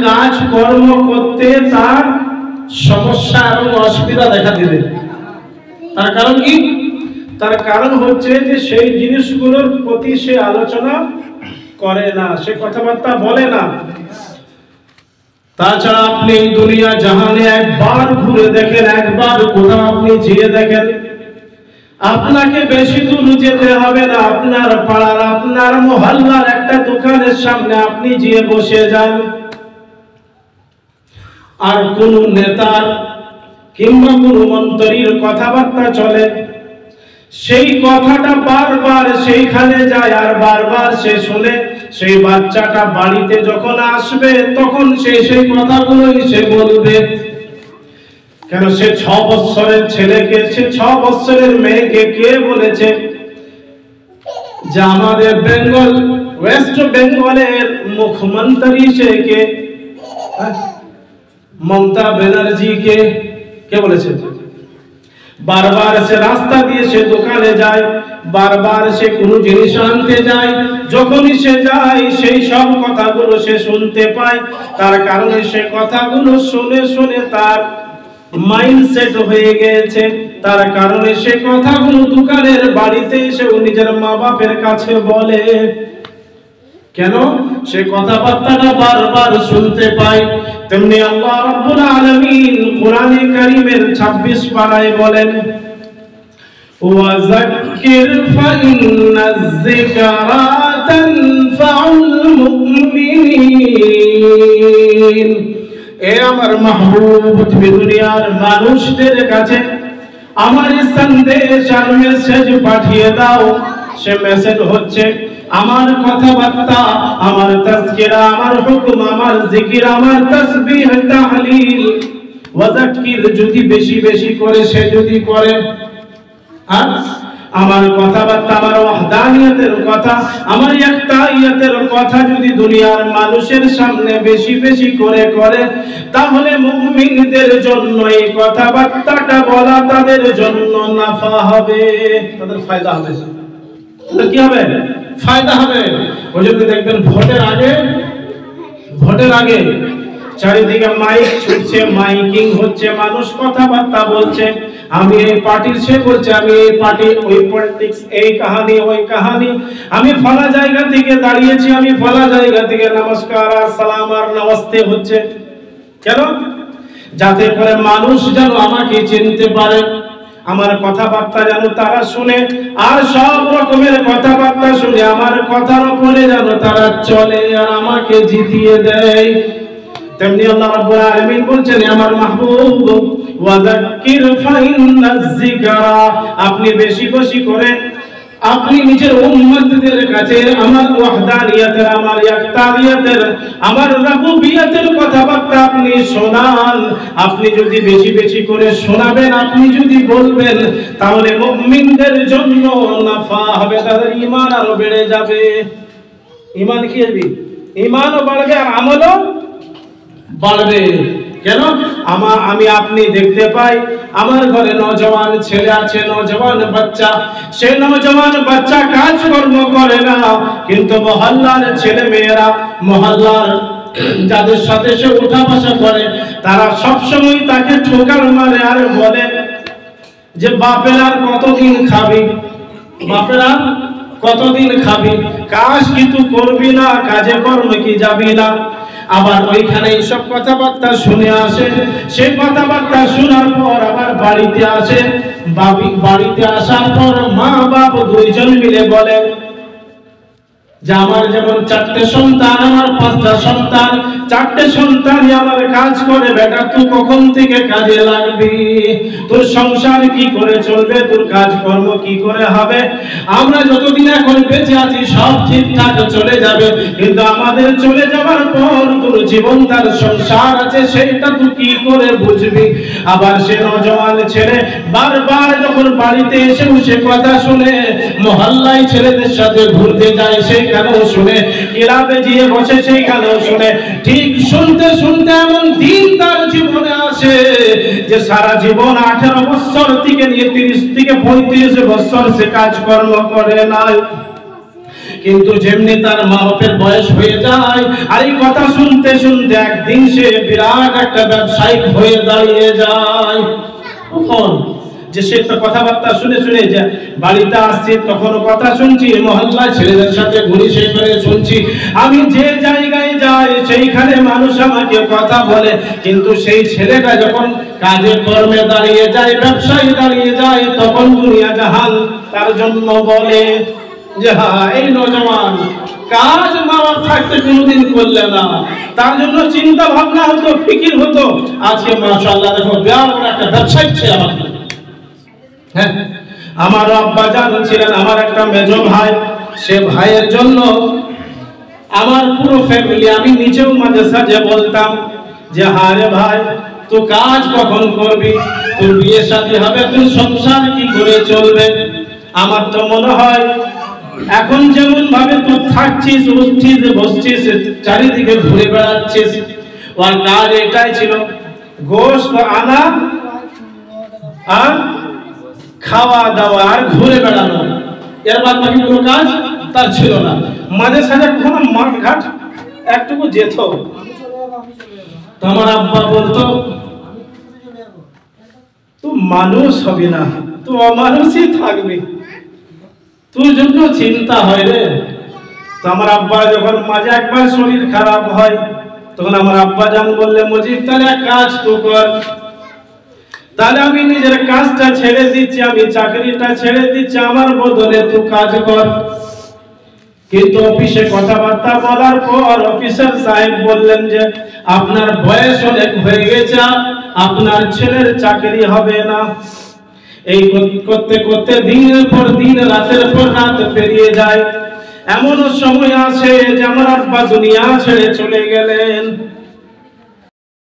কাজ কর্ম করতে তার সমস্যা এবং অসুবিধা দেখা দিবে। তার কারণ কি? তার কারণ হচ্ছে যে সেই জিনিসগুলোর প্রতি সে আলোচনা করে না, সে কথাবার্তা বলে না। তাছাড়া আপনি দুনিয়া জাহানে একবার ঘুরে দেখেন, একবার কোথাও আপনি যেয়ে দেখেন, আপনাকে বেশি দূর যেতে হবে না, আপনার পাড়ার আপনার মহল্লার একটা দোকানের সামনে আপনি যেয়ে বসে যান, আর কোন নেতার কিংবা কোন মন্ত্রীর কথাবার্তা চলে, সেই কথাটা বারবার সেইখানে যায় আর বারবার সে শুনে। সেই বাচ্চাটা বাড়িতে যখন আসবে তখন সে সেই কথাগুলোই সে বলবে। কেন? সে 6 বছরের ছেলেকে, সে 6 বছরের মেয়েকে কে বলেছে যে আমাদের ওয়েস্ট বেঙ্গলের মুখ্যমন্ত্রী সে কে? মমতা ব্যানার্জি কে বলেছে? বারবার সে রাস্তা দিয়ে সে দোকানে যায়, বারবার সে কোনো জিনিস আনতে যায়, যখনই সে যায় সেই সব কথাগুলো সে শুনতে পায়। তার কারণে সে কথাগুলো শুনে শুনে তার মাইন্ডসেট হয়ে গেছে। তার কারণে সে কথাগুলো দোকানের বাড়িতে এসে নিজের মা বাপের কাছে বলে। কেন? সে কথাবার্তাটা বারবার শুনতে পায়। তেমনি আল্লাহ রাব্বুল আলামিন কোরআনে কারীমের 26 পারায় বলেন, ওয়াযাক্কির ফাইন্নায যিকরা তানফাউল মুমিনিন। এ আমার মাহবুব, তুমি দুনিয়ার মানুষদের কাছে আমার সন্দেশ আর মেসেজ পাঠিয়ে দাও। সে মেসেজ হচ্ছে আমার কথাবার্তা, আমার তাজকিরা, আমার হুকুম, আমার জিকির, আমার তাসবিহ তাহলিল। ওয়াযাক্কির যদি বেশি বেশি করে সে যদি করে, আর আমার কথাবার্তা, আমার ওয়াহদানিয়তের কথা, আমার একতাইয়তের কথা যদি দুনিয়ার মানুষের সামনে বেশি বেশি করে করে, তাহলে মুমিনদের জন্য এই কথাবার্তাটা বলা তাদের জন্য নাফা হবে, তাদের ফায়দা হবে। তাদের কি হবে? ফায়দা হবে। ওই জন্য দেখবেন ভোটের আগে চারিদিকে মাইক ছুটছে, মাইকিং হচ্ছে, মানুষ কথাবার্তা বলছে, আমি এই পার্টির, সে বলছে আমি এই পার্টি, ওই পলিটিক্স, এই কাহানি ওই কাহানি, আমি ফলা জায়গা থেকে দাঁড়িয়েছি, আমি ফলা জায়গা থেকে নমস্কার আর সালাম আর নমস্তে হচ্ছে। কেন? যাতে করে মানুষ যেন আমাকে চিনতে পারে, আমার কথাবার্তা যেন তারা শুনে, আর সব রকমের কথাবার্তা শুনে আমার কথার উপরে যেন তারা চলে আর আমাকে জিতিয়ে দেয়। তেমনি আল্লাহ রাব্বুল আলামিন বলছেন, আমার মাহবুব ওয়াযাক্কির ফাইন্নায যিকরা, আপনি বেশি বেশি করে আপনি নিজের উম্মতদের কাছে আমার ওয়াহদানিয়তের, আমার একতারিয়তের, আমার রাবুবিয়তের কথাবার্তা আপনি শোনান। আপনি যদি বেশি বেশি করে শোনাবেন, আপনি যদি বলবেন, তাহলে মুমিনদের জন্য নাফা হবে, তাদের ঈমান আরো বেড়ে যাবে। ঈমান কি হবে? ঈমানও বাড়বে আর আমলও বাড়বে। কেন? আমি আপনি দেখতে পাই আমার ঘরে নওজওয়ান ছেলে আছে, নওজওয়ান বাচ্চা, সে নওজওয়ান বাচ্চা কাজ কর্ম করে না, কিন্তু মহল্লার ছেলে মেয়েরা, মহল্লার যাদের সাথে সে উঠা বসা করে, তারা সব সময় তাকে ঠোকার মারে আর বলে যে বাপের আর কতদিন খাবি, বাপের আর কতদিন খাবি, কাজ কি তুই করবি না, কাজে কর্মে কি যাবি না। আবার ওইখানে এইসব কথাবার্তা শুনে আসে, সেই কথাবার্তা শোনার পর আবার বাড়িতে আসে, বাড়িতে আসার পর মা বাপ দুইজন মিলে বলে যে আমার যেমন 4টে সন্তান, আমার 5টা সন্তান, 4টে সন্তানই আমার কাজ করে, বেটা তুই কখন থেকে কাজে লাগবি, তোর সংসার কি করে চলবে, তোর কাজকর্ম কি করে হবে, আমরা যতদিন এখন বেঁচে আছি সব ঠিকঠাক চলে যাবে, কিন্তু আমাদের চলে যাওয়ার পর তোর জীবন, তার সংসার আছে, সেটা তুই কি করে বুঝবি। আবার সে নওজওয়ান ছেলে বারবার যখন বাড়িতে এসে বসে কথা শুনে, মহল্লায় ছেলেদের সাথে ঘুরতে যায় সেখানেও শুনে, ক্লাবে গিয়ে বসে সেইখানেও শুনে, ঠিক শুনতে শুনতে এমন দিন তার জীবনে আসে যে সারা জীবন 18 বছর থেকে নিয়ে 30 থেকে 35 বছর সে কাজকর্ম করে নাই, কিন্তু যেমনি তার মা বাপের বয়স হয়ে যায় আর এই কথা শুনতে শুনতে একদিন সে বিরাট একটা ব্যবসায়িক হয়ে দাঁড়িয়ে যায়। তখন যে সে তো কথাবার্তা শুনে শুনে যে বাড়িতে আসছে, তখনও কথা শুনছি, মহল্লায় ছেলেদের সাথে ঘুরি, সেখানে শুনছি, আমি যে জায়গায় যাই সেইখানে মানুষ আমাকে কথা বলে। কিন্তু সেই ছেলেটা যখন কাজে কর্মে দাঁড়িয়ে যায়, ব্যবসায় দাঁড়িয়ে যায়, তখন দুনিয়া জাহান তার জন্য বলে যে হ্যাঁ এই নওজওয়ান কাজ মা বাপ থাকতে কোনোদিন করলে না, তার জন্য চিন্তা ভাবনা হতো, ফিকির হতো। আজকে মাশাআল্লাহ দেখো বিরাট একটা ব্যবসায়িক ছেলে আমার। হ্যাঁ, আমার আব্বা জান ছিলেন আমার একটা মেজো ভাই, সে ভাইয়ের জন্য আমার পুরো ফ্যামিলি, আমি নিজেও মাঝে সাঝে বলতাম যে হারে ভাই তুই কাজ কখন করবি, তোর বিয়ে শাদী হবে, তুই সংসার কি করে চলবে। আমার তো মনে হয় এখন যেমন ভাবে তুই থাকছিস, উঠছিস, বসছিস, চারিদিকে ঘুরে বেড়াচ্ছিস, ওর কাজ এটাই ছিল গোশত আনা আর খাওয়া দাওয়া আর ঘুরে বেড়ানো, এর বাদ বাকি কোনো কাজ তার ছিল না। মাঝে সাঝে কখনো মাঠ ঘাট একটুকু যেত। তো আমার আব্বা বলতো তুই মানুষ হবি না, তুই অমানুষই থাকবি, তোর জন্য চিন্তা হয় রে। তো আমার আব্বা যখন মাঝে একবার শরীর খারাপ হয়, তখন আমার আব্বা জান বললে মজিদ তাহলে এক কাজ তুই কর, তাহলে আমি নিজের কাজটা ছেড়ে দিচ্ছি, আমি চাকরিটা ছেড়ে দিচ্ছি, আমার বদলে তুই কাজ কর। কিন্তু অফিসে কথাবার্তা বলার পর অফিসার সাহেব বললেন যে আপনার বয়স অনেক হয়ে গেছে, আপনার ছেলের চাকরি হবে না। এই করতে করতে দিনের পর দিন, রাতের পর রাত পেরিয়ে যায়। এমনও সময় আসে যে আমার আব্বা দুনিয়া ছেড়ে চলে গেলেন।